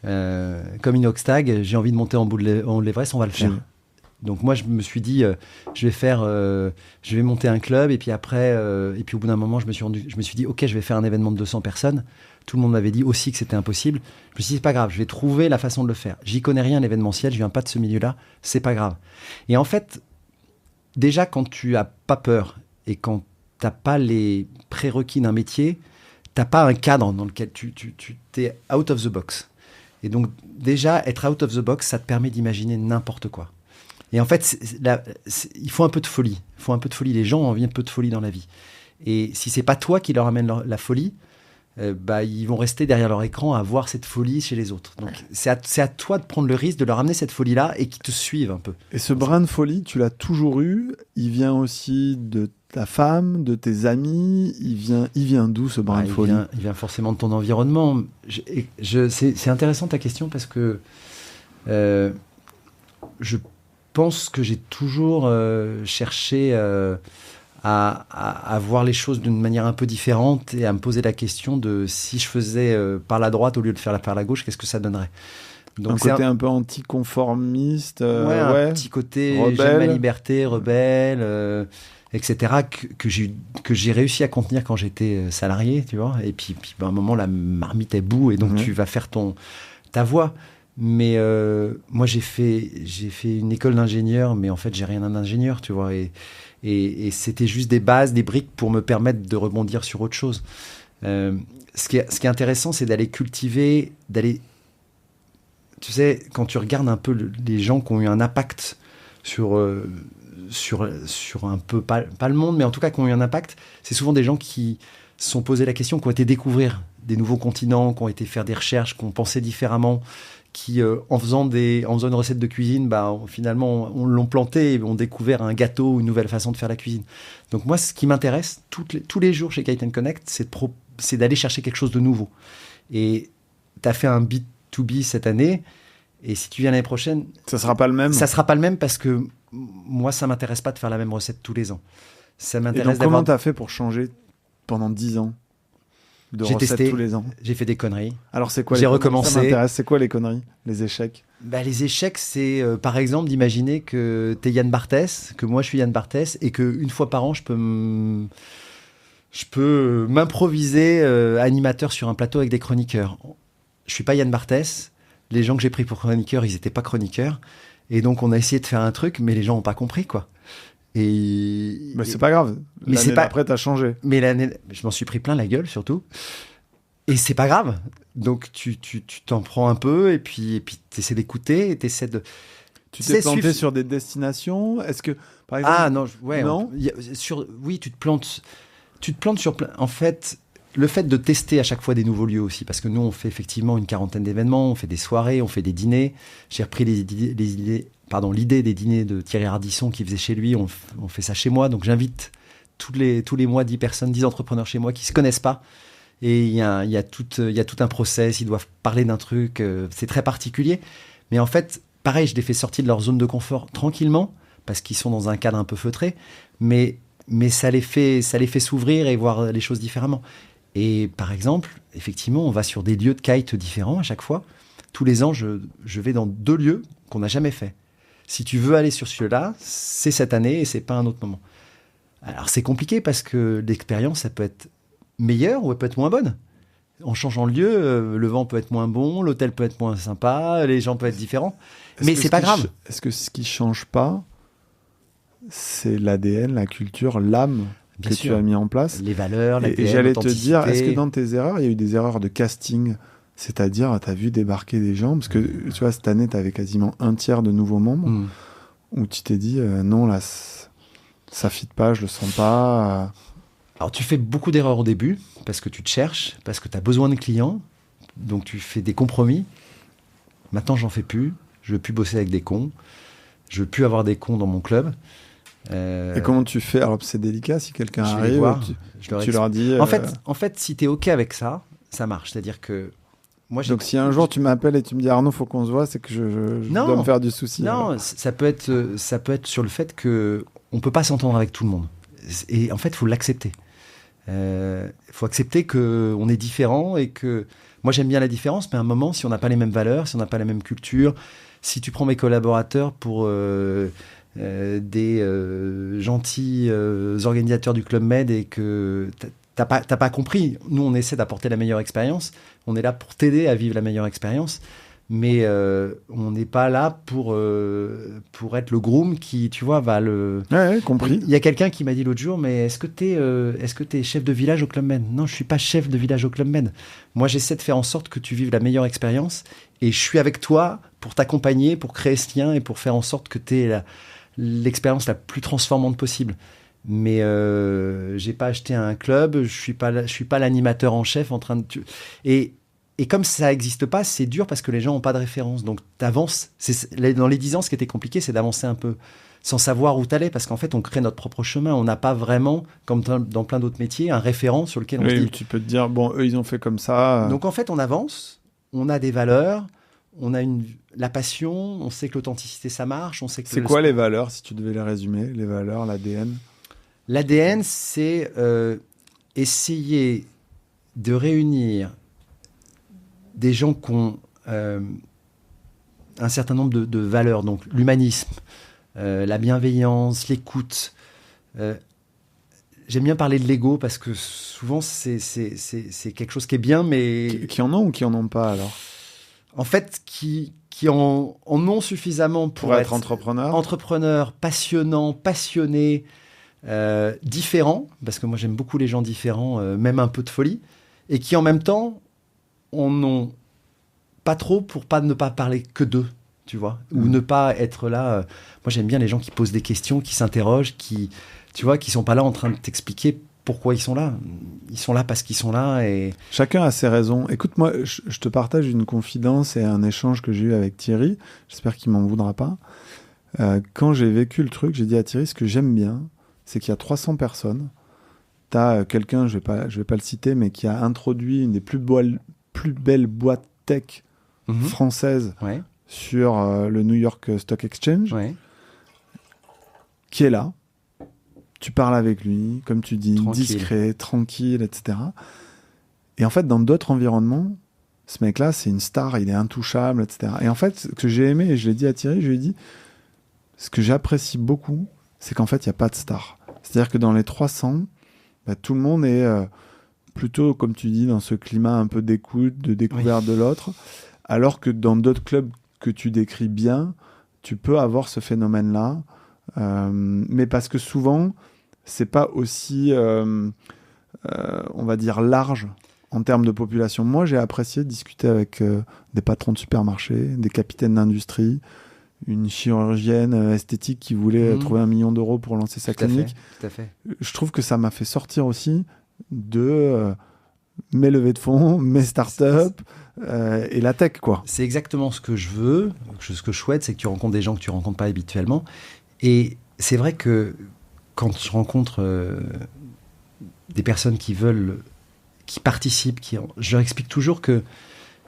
comme Inoxtag, j'ai envie de monter en l'Everest, on va le faire. Donc, moi, je me suis dit, je vais monter un club. Et puis après, et puis au bout d'un moment, je me suis dit, OK, je vais faire un événement de 200 personnes. Tout le monde m'avait dit aussi que c'était impossible. Je me suis dit, c'est pas grave, je vais trouver la façon de le faire. J'y connais rien, l'événementiel, je viens pas de ce milieu-là, c'est pas grave. Et en fait, déjà, quand tu as pas peur et quand t'as pas les prérequis d'un métier, t'as pas un cadre dans lequel tu t'es out of the box. Et donc, déjà, être out of the box, ça te permet d'imaginer n'importe quoi. Et en fait, il faut un peu de folie. Il faut un peu de folie. Les gens ont envie un peu de folie dans la vie. Et si c'est pas toi qui leur amène la folie, ils vont rester derrière leur écran à voir cette folie chez les autres. Donc, c'est à toi de prendre le risque de leur amener cette folie-là et qu'ils te suivent un peu. Et ce brin de folie, tu l'as toujours eu. Il vient aussi de ta femme, de tes amis. Il vient d'où ce brin de folie? Il vient forcément de ton environnement. C'est intéressant ta question parce que je pense que j'ai toujours cherché à voir les choses d'une manière un peu différente et à me poser la question de si je faisais par la droite au lieu de faire par la gauche, qu'est-ce que ça donnerait? Donc un côté un peu anticonformiste, un petit côté rebelle. J'aime ma liberté, rebelle, etc. que j'ai réussi à contenir quand j'étais salarié, tu vois. Et puis à un moment la marmite est bout et donc tu vas faire ta voie. Mais moi j'ai fait une école d'ingénieur, mais en fait j'ai rien d'un ingénieur, tu vois. Et c'était juste des bases, des briques pour me permettre de rebondir sur autre chose. Ce qui est intéressant, c'est d'aller cultiver, tu sais, quand tu regardes un peu les gens qui ont eu un impact sur un peu, pas le monde, mais en tout cas qui ont eu un impact, c'est souvent des gens qui se sont posé la question, qui ont été découvrir des nouveaux continents, qui ont été faire des recherches, qui ont pensé différemment, qui, en faisant une recette de cuisine, finalement, on l'ont planté et ont découvert un gâteau ou une nouvelle façon de faire la cuisine. Donc moi, ce qui m'intéresse tous les jours chez Kite & Connect, c'est d'aller chercher quelque chose de nouveau. Et tu as fait un B2B cette année, et si tu viens l'année prochaine... Ça sera pas le même? Ça sera pas le même parce que moi, ça m'intéresse pas de faire la même recette tous les ans. Ça m'intéresse. Et donc, comment tu as fait pour changer pendant 10 ans? J'ai testé tous les ans. J'ai fait des conneries. Alors c'est quoi? J'ai recommencé. Ça m'intéresse. C'est quoi les conneries? Les échecs? Les échecs, c'est par exemple d'imaginer que t'es Yann Barthès, que moi je suis Yann Barthès, et qu'une fois par an je peux m'improviser animateur sur un plateau avec des chroniqueurs. Je suis pas Yann Barthès. Les gens que j'ai pris pour chroniqueurs, ils étaient pas chroniqueurs, et donc on a essayé de faire un truc, mais les gens ont pas compris quoi. C'est pas grave. L'année d'après, t'as changé. Mais je m'en suis pris plein la gueule, surtout. Et c'est pas grave. Donc, tu t'en prends un peu, et puis t'essaies d'écouter, et t'essaies de... Tu t'es planté sur des destinations? Est-ce que, par exemple... Ah, non, non. Oui, tu te plantes sur plein... En fait, le fait de tester à chaque fois des nouveaux lieux aussi, parce que nous, on fait effectivement une quarantaine d'événements, on fait des soirées, on fait des dîners. J'ai repris l'idée des dîners de Thierry Ardisson qu'il faisait chez lui, on fait ça chez moi, donc j'invite tous les mois 10 personnes, 10 entrepreneurs chez moi qui se connaissent pas, et il y a tout un process, ils doivent parler d'un truc, c'est très particulier, mais en fait, pareil, je les fais sortir de leur zone de confort tranquillement, parce qu'ils sont dans un cadre un peu feutré, mais ça les fait s'ouvrir et voir les choses différemment. Et par exemple, effectivement, on va sur des lieux de kite différents à chaque fois. Tous les ans, je vais dans 2 lieux qu'on n'a jamais fait. Si tu veux aller sur celui-là, c'est cette année et c'est pas un autre moment. Alors c'est compliqué parce que l'expérience, ça peut être meilleure ou elle peut être moins bonne. En changeant de lieu, le vent peut être moins bon, l'hôtel peut être moins sympa, les gens peuvent être différents. Mais c'est pas grave. Est-ce que ce qui change pas, c'est l'ADN, la culture, l'âme Bien que sûr. tu as mis en place? Les valeurs, l'ADN, Et j'allais te dire, est-ce que l'authenticité. dans tes erreurs, il y a eu des erreurs de casting? C'est-à-dire, tu as vu débarquer des gens, parce que tu vois, cette année, tu avais quasiment un tiers de nouveaux membres, où tu t'es dit, non, là, ça fit pas, je le sens pas. Alors, tu fais beaucoup d'erreurs au début, parce que tu te cherches, parce que tu as besoin de clients, donc tu fais des compromis. Maintenant, j'en fais plus. Je veux plus bosser avec des cons. Je veux plus avoir des cons dans mon club. Et comment tu fais? Alors, c'est délicat, si quelqu'un Je vais les arrive, voir, tu leur dis... En fait, si tu es OK avec ça, ça marche. C'est-à-dire que moi, Donc, si un jour tu m'appelles et tu me dis, Arnaud, faut qu'on se voit, c'est que je Non. dois me faire du souci. Non, ça peut être sur le fait que on peut pas s'entendre avec tout le monde. Et en fait, il faut l'accepter. Il faut accepter qu'on est différent et que moi j'aime bien la différence, mais à un moment, si on n'a pas les mêmes valeurs, si on n'a pas la même culture, si tu prends mes collaborateurs pour des gentils organisateurs du Club Med et que t'as pas compris, nous on essaie d'apporter la meilleure expérience, on est là pour t'aider à vivre la meilleure expérience. Mais on n'est pas là pour être le groom qui, tu vois, va le... Ouais, compris. Il y a quelqu'un qui m'a dit l'autre jour, mais est-ce que t'es chef de village au Club Med? Non, je suis pas chef de village au Club Med. Moi, j'essaie de faire en sorte que tu vives la meilleure expérience et je suis avec toi pour t'accompagner, pour créer ce lien et pour faire en sorte que tu aies l'expérience la plus transformante possible. Mais j'ai pas acheté un club, je suis pas l'animateur en chef en train de... Et comme ça n'existe pas, c'est dur parce que les gens n'ont pas de référence. Donc, tu avances. Dans les 10 ans, ce qui était compliqué, c'est d'avancer un peu sans savoir où tu allais. Parce qu'en fait, on crée notre propre chemin. On n'a pas vraiment, comme dans plein d'autres métiers, un référent sur lequel on se dit... Tu peux te dire, bon, eux, ils ont fait comme ça. Donc, en fait, on avance. On a des valeurs. On a la passion. On sait que l'authenticité, ça marche. On sait que c'est quoi les valeurs, si tu devais les résumer? Les valeurs, l'ADN? L'ADN, c'est essayer de réunir des gens qui ont un certain nombre de valeurs, donc l'humanisme, la bienveillance, l'écoute. J'aime bien parler de l'ego parce que souvent c'est quelque chose qui est bien, mais... Qui en ont ou qui en ont pas alors? En fait, qui en ont suffisamment pour être entrepreneur, passionnant, passionné, différent, parce que moi j'aime beaucoup les gens différents, même un peu de folie, et qui en même temps en ont pas trop pour ne pas parler que d'eux, tu vois, ou ne pas être là. Moi, j'aime bien les gens qui posent des questions, qui s'interrogent, qui sont pas là en train de t'expliquer pourquoi ils sont là. Ils sont là parce qu'ils sont là et... Chacun a ses raisons. Écoute, moi, je te partage une confidence et un échange que j'ai eu avec Thierry. J'espère qu'il m'en voudra pas. Quand j'ai vécu le truc, j'ai dit à Thierry, ce que j'aime bien, c'est qu'il y a 300 personnes. T'as quelqu'un, je vais pas le citer, mais qui a introduit une des plus belles boîtes tech françaises sur le New York Stock Exchange, qui est là. Tu parles avec lui, comme tu dis, discret, tranquille, etc. Et en fait, dans d'autres environnements, ce mec-là, c'est une star, il est intouchable, etc. Et en fait, ce que j'ai aimé, et je l'ai dit à Thierry, je lui ai dit, ce que j'apprécie beaucoup, c'est qu'en fait, il n'y a pas de star. C'est-à-dire que dans les 300, tout le monde est plutôt, comme tu dis, dans ce climat un peu d'écoute, de découverte de l'autre, alors que dans d'autres clubs que tu décris bien, tu peux avoir ce phénomène-là, mais parce que souvent, c'est pas aussi, on va dire, large en termes de population. Moi, j'ai apprécié discuter avec des patrons de supermarchés, des capitaines d'industrie, une chirurgienne esthétique qui voulait trouver 1 million d'euros pour lancer sa clinique. Tout à fait. Je trouve que ça m'a fait sortir aussi de mes levées de fonds, mes startups et la tech, quoi. C'est exactement ce que je veux, ce que je souhaite, c'est que tu rencontres des gens que tu ne rencontres pas habituellement. Et c'est vrai que quand je rencontre des personnes qui participent, je leur explique toujours que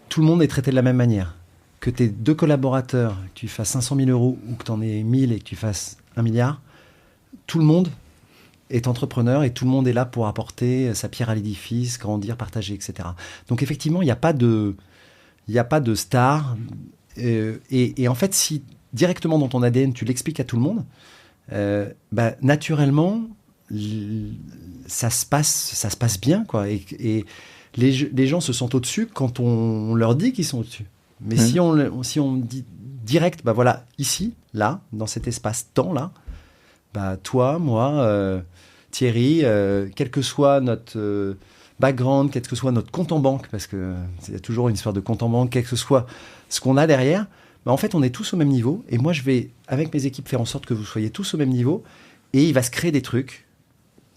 tout le monde est traité de la même manière. Que tes 2 collaborateurs, que tu fasses 500 000 euros ou que tu en aies 1000 et que tu fasses 1 milliard, tout le monde est entrepreneur et tout le monde est là pour apporter sa pierre à l'édifice, grandir, partager, etc. Donc effectivement, il n'y a pas de star. Et en fait, si directement dans ton ADN, tu l'expliques à tout le monde, naturellement, ça se passe bien, quoi. Et Les gens se sentent au-dessus quand on leur dit qu'ils sont au-dessus. Mais si on dit direct, bah voilà, ici, là, dans cet espace-temps là, bah toi, moi, Thierry, quel que soit notre background, quel que soit notre compte en banque, parce que il y a toujours une histoire de compte en banque, quel que soit ce qu'on a derrière, bah en fait, on est tous au même niveau. Et moi, je vais, avec mes équipes, faire en sorte que vous soyez tous au même niveau. Et il va se créer des trucs.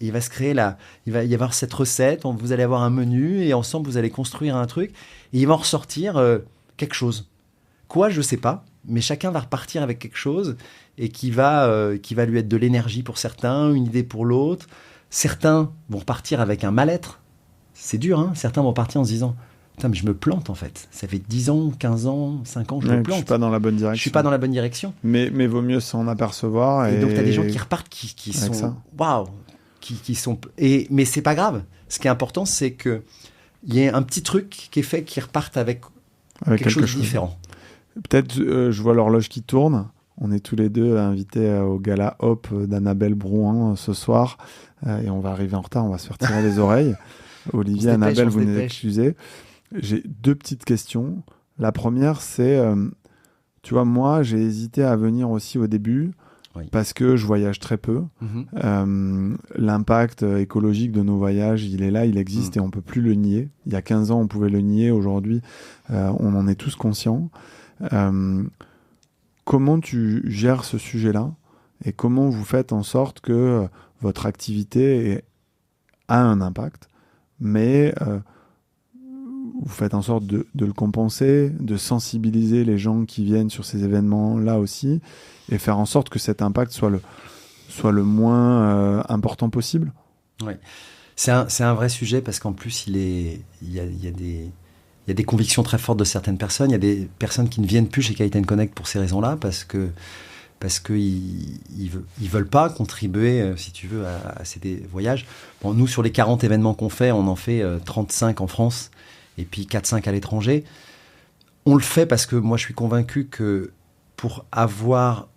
Il va y avoir cette recette, vous allez avoir un menu et ensemble vous allez construire un truc et il va en ressortir quelque chose. Quoi, je sais pas, mais chacun va repartir avec quelque chose et qui va lui être de l'énergie pour certains, une idée pour l'autre. Certains vont repartir avec un mal-être. C'est dur, hein. Certains vont partir en se disant putain, mais je me plante en fait. Ça fait 10 ans, 15 ans, 5 ans, je me plante. Je suis pas dans la bonne direction. Je suis pas dans la bonne direction. Mais vaut mieux s'en apercevoir. Et donc tu as des gens qui repartent qui sont waouh. Mais c'est pas grave. Ce qui est important, c'est que il y ait un petit truc qui est fait qui repartent avec quelque chose de différent. Peut-être, je vois l'horloge qui tourne. On est tous les deux invités au gala Hop d'Annabelle Brouin ce soir. Et on va arriver en retard, on va se faire tirer les oreilles. Olivier, Annabelle, vous nous excusez. J'ai 2 petites questions. La première, c'est, tu vois, moi, j'ai hésité à venir aussi au début. Oui. Parce que je voyage très peu. L'impact écologique de nos voyages, il est là, il existe et on ne peut plus le nier. Il y a 15 ans, on pouvait le nier. Aujourd'hui, on en est tous conscients. Comment tu gères ce sujet-là et comment vous faites en sorte que votre activité a un impact, mais vous faites en sorte de le compenser, de sensibiliser les gens qui viennent sur ces événements-là aussi, et faire en sorte que cet impact soit le moins important possible. Oui, c'est un vrai sujet parce qu'en plus, il y a des convictions très fortes de certaines personnes. Il y a des personnes qui ne viennent plus chez Kite & Connect pour ces raisons-là, parce qu'ils ne veulent pas contribuer, si tu veux, à ces voyages. Bon, nous, sur les 40 événements qu'on fait, on en fait 35 en France et puis 4-5 à l'étranger. On le fait parce que moi, je suis convaincu que pour avoir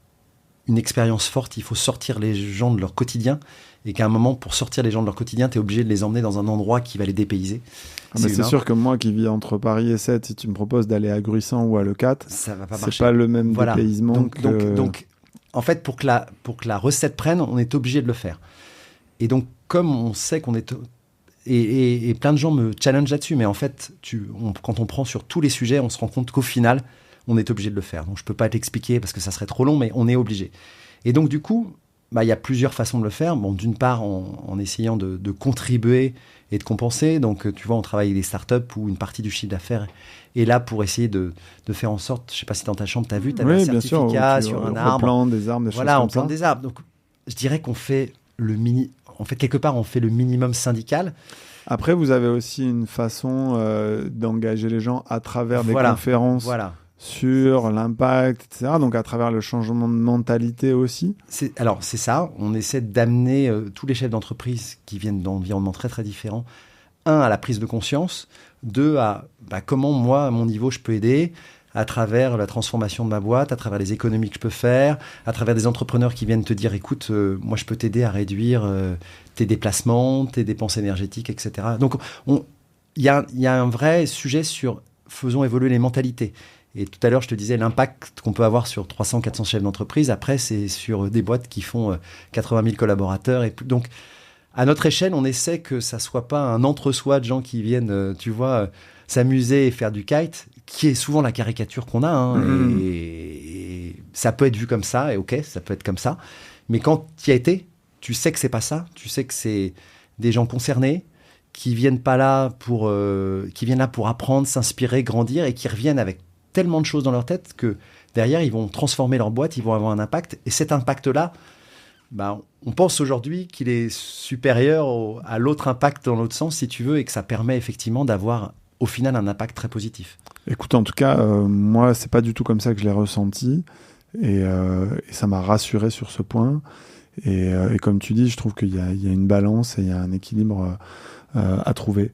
une expérience forte, il faut sortir les gens de leur quotidien et qu'à un moment, pour sortir les gens de leur quotidien, tu es obligé de les emmener dans un endroit qui va les dépayser. C'est sûr que moi qui vis entre Paris et Sète, si tu me proposes d'aller à Gruissant ou à Leucate, ça va pas c'est pas le même dépaysement. Donc, en fait, pour que la recette prenne, on est obligé de le faire. Et donc, comme on sait qu'on est... Et plein de gens me challengent là-dessus, mais en fait, quand on prend sur tous les sujets, on se rend compte qu'au final, on est obligé de le faire. Donc, je peux pas t'expliquer parce que ça serait trop long, mais on est obligé. Et donc, du coup, il y a plusieurs façons de le faire. Bon, d'une part, en essayant de contribuer et de compenser. Donc, tu vois, on travaille avec des startups où une partie du chiffre d'affaires est là pour essayer de faire en sorte, je sais pas si dans ta chambre, tu as vu, tu avais un certificat sur un arbre. On plante des arbres, des choses comme ça. Voilà, on plante des arbres. Donc, je dirais qu'on fait quelque part, on fait le minimum syndical. Après, vous avez aussi une façon d'engager les gens à travers des conférences sur l'impact, etc. Donc, à travers le changement de mentalité aussi. C'est ça. On essaie d'amener tous les chefs d'entreprise qui viennent d'environnements très, très différents. 1, à la prise de conscience. 2, à comment, moi, à mon niveau, je peux aider à travers la transformation de ma boîte, à travers les économies que je peux faire, à travers des entrepreneurs qui viennent te dire, écoute, moi, je peux t'aider à réduire tes déplacements, tes dépenses énergétiques, etc. Donc, il y a un vrai sujet sur faisons évoluer les mentalités. Et tout à l'heure, je te disais l'impact qu'on peut avoir sur 300-400 chefs d'entreprise. Après, c'est sur des boîtes qui font 80 000 collaborateurs. Et donc, à notre échelle, on essaie que ça soit pas un entre-soi de gens qui viennent, s'amuser et faire du kite, qui est souvent la caricature qu'on a. Hein, et ça peut être vu comme ça, et ok, ça peut être comme ça. Mais quand tu y as été, tu sais que c'est pas ça. Tu sais que c'est des gens concernés qui viennent là pour apprendre, s'inspirer, grandir, et qui reviennent avec tellement de choses dans leur tête que derrière, ils vont transformer leur boîte, ils vont avoir un impact. Et cet impact-là, on pense aujourd'hui qu'il est supérieur à l'autre impact dans l'autre sens, si tu veux, et que ça permet effectivement d'avoir au final un impact très positif. Écoute, en tout cas, moi, c'est pas du tout comme ça que je l'ai ressenti, et ça m'a rassuré sur ce point. Et comme tu dis, je trouve qu'il y a une balance et il y a un équilibre à trouver.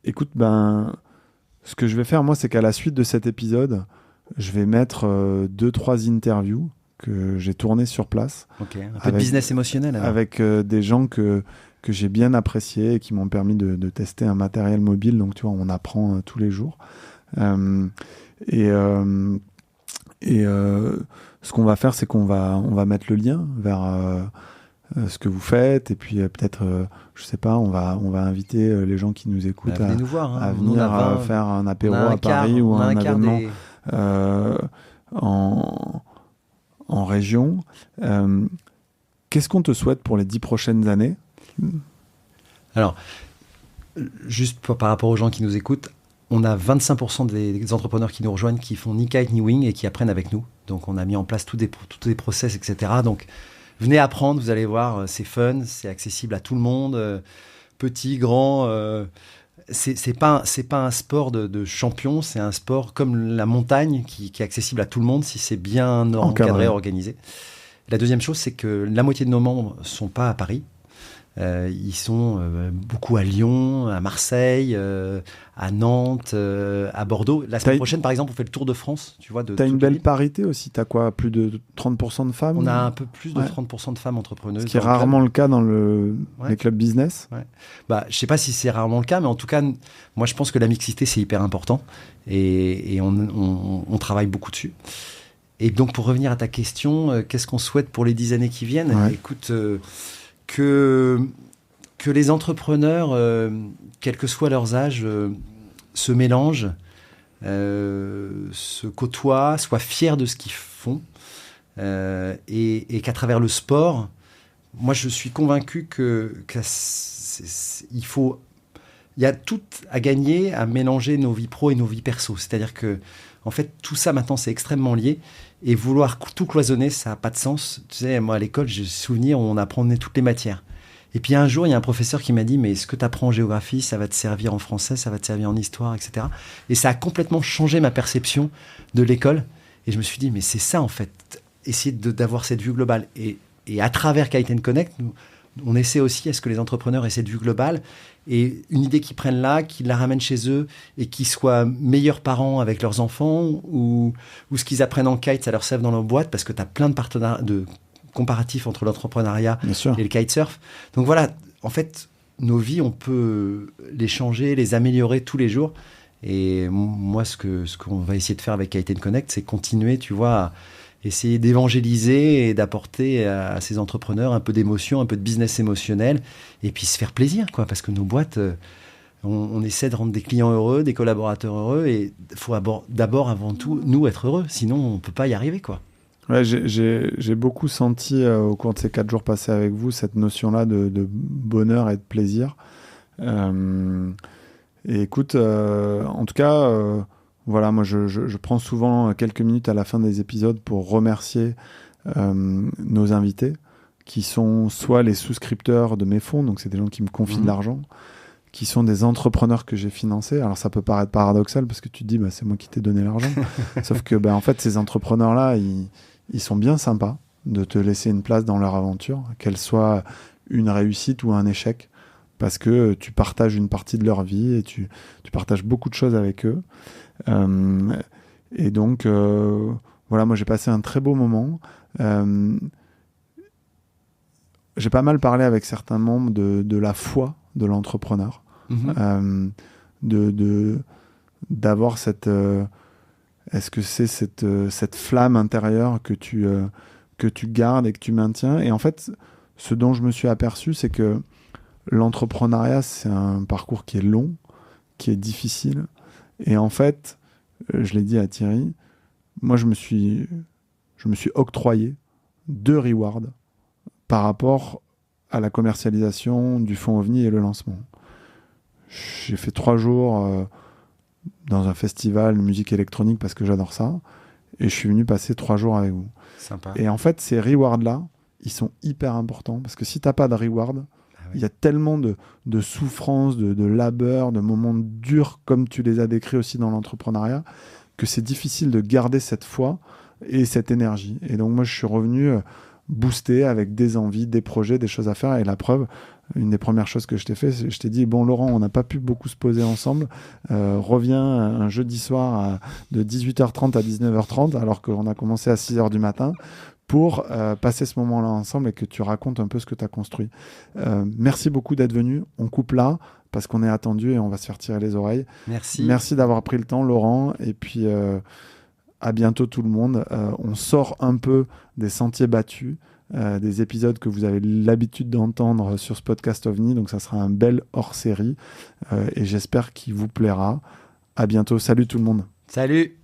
Écoute, ce que je vais faire, moi, c'est qu'à la suite de cet épisode, je vais mettre 2-3 interviews que j'ai tournées sur place. Ok, un peu de business émotionnel. Alors. Avec des gens que que j'ai bien apprécié et qui m'ont permis de tester un matériel mobile. Donc, tu vois, on apprend tous les jours. Ce qu'on va faire, c'est qu'on va mettre le lien vers ce que vous faites, et puis peut-être, je sais pas, on va inviter les gens qui nous écoutent venez nous voir, à venir faire un apéro à Paris ou un événement en région. Qu'est-ce qu'on te souhaite pour les 10 prochaines années ? Alors, juste par rapport aux gens qui nous écoutent, on a 25% des entrepreneurs qui nous rejoignent qui font ni kite ni wing et qui apprennent avec nous. Donc, on a mis en place tous des process, etc. Donc, venez apprendre, vous allez voir, c'est fun, c'est accessible à tout le monde, petit, grand. C'est pas un sport de champion, c'est un sport comme la montagne qui est accessible à tout le monde si c'est bien encadré, organisé. La deuxième chose, c'est que la moitié de nos membres ne sont pas à Paris. Ils sont beaucoup à Lyon, à Marseille, à Nantes, à Bordeaux. La semaine prochaine, par exemple, on fait le Tour de France. Tu vois, t'as une belle parité aussi. T'as quoi, plus de 30% de femmes ? On a un peu plus de 30% de femmes entrepreneuses. Ce qui est rarement le cas dans les clubs business. Ouais. Bah, je sais pas si c'est rarement le cas, mais en tout cas, moi, je pense que la mixité, c'est hyper important. Et on travaille beaucoup dessus. Et donc, pour revenir à ta question, qu'est-ce qu'on souhaite pour les 10 années qui viennent ? Écoute... Que les entrepreneurs, quel que soit leurs âges, se mélangent, se côtoient, soient fiers de ce qu'ils font, et qu'à travers le sport, moi je suis convaincu il y a tout à gagner à mélanger nos vies pro et nos vies perso. C'est-à-dire que en fait, tout ça, maintenant, c'est extrêmement lié. Et vouloir tout cloisonner, ça n'a pas de sens. Tu sais, moi, à l'école, j'ai souvenir où on apprenait toutes les matières. Et puis, un jour, il y a un professeur qui m'a dit « Mais ce que tu apprends en géographie, ça va te servir en français, ça va te servir en histoire, etc. » Et ça a complètement changé ma perception de l'école. Et je me suis dit « Mais c'est ça, en fait. Essayer d'avoir cette vue globale. » Et à travers Kite & Connect, on essaie aussi à ce que les entrepreneurs aient cette vue globale et une idée qu'ils prennent là, qu'ils la ramènent chez eux et qu'ils soient meilleurs parents avec leurs enfants ou ce qu'ils apprennent en kite, ça leur serve dans leur boîte parce que tu as plein de comparatifs entre l'entrepreneuriat et le kitesurf. Donc voilà, en fait, nos vies, on peut les changer, les améliorer tous les jours. Et moi, ce qu'on va essayer de faire avec Kite & Connect, c'est continuer, tu vois, à essayer d'évangéliser et d'apporter à ces entrepreneurs un peu d'émotion, un peu de business émotionnel, et puis se faire plaisir, quoi, parce que nos boîtes, on essaie de rendre des clients heureux, des collaborateurs heureux, et il faut d'abord, avant tout, nous être heureux, sinon on ne peut pas y arriver, quoi. Ouais, j'ai beaucoup senti au cours de ces 4 jours passés avec vous cette notion-là de bonheur et de plaisir. Et écoute, en tout cas... Voilà, moi je prends souvent quelques minutes à la fin des épisodes pour remercier nos invités, qui sont soit les souscripteurs de mes fonds, donc c'est des gens qui me confient de l'argent, qui sont des entrepreneurs que j'ai financés. Alors ça peut paraître paradoxal parce que tu te dis c'est moi qui t'ai donné l'argent, sauf que en fait ces entrepreneurs-là, ils sont bien sympas de te laisser une place dans leur aventure, qu'elle soit une réussite ou un échec, parce que tu partages une partie de leur vie et tu partages beaucoup de choses avec eux. Et donc voilà, moi j'ai passé un très beau moment. J'ai pas mal parlé avec certains membres de la foi de l'entrepreneur, d'avoir cette est-ce que c'est cette flamme intérieure que tu gardes et que tu maintiens. Et en fait, ce dont je me suis aperçu, c'est que l'entrepreneuriat, c'est un parcours qui est long, qui est difficile. Et en fait, je l'ai dit à Thierry, moi je me suis octroyé 2 rewards par rapport à la commercialisation du fonds OVNI et le lancement. J'ai fait 3 jours dans un festival de musique électronique parce que j'adore ça, et je suis venu passer 3 jours avec vous. Sympa. Et en fait, ces rewards-là, ils sont hyper importants parce que si t'as pas de reward, il y a tellement de souffrances, de labeur, de moments durs, comme tu les as décrits aussi dans l'entrepreneuriat, que c'est difficile de garder cette foi et cette énergie. Et donc moi, je suis revenu boosté avec des envies, des projets, des choses à faire. Et la preuve, une des premières choses que je t'ai fait, je t'ai dit, bon Laurent, on n'a pas pu beaucoup se poser ensemble, reviens un jeudi soir de 18h30 à 19h30, alors qu'on a commencé à 6h du matin, pour passer ce moment-là ensemble et que tu racontes un peu ce que tu as construit. Merci beaucoup d'être venu. On coupe là parce qu'on est attendu et on va se faire tirer les oreilles. Merci d'avoir pris le temps, Laurent. Et puis, à bientôt tout le monde. On sort un peu des sentiers battus, des épisodes que vous avez l'habitude d'entendre sur ce podcast OVNI. Donc, ça sera un bel hors-série et j'espère qu'il vous plaira. À bientôt. Salut tout le monde. Salut.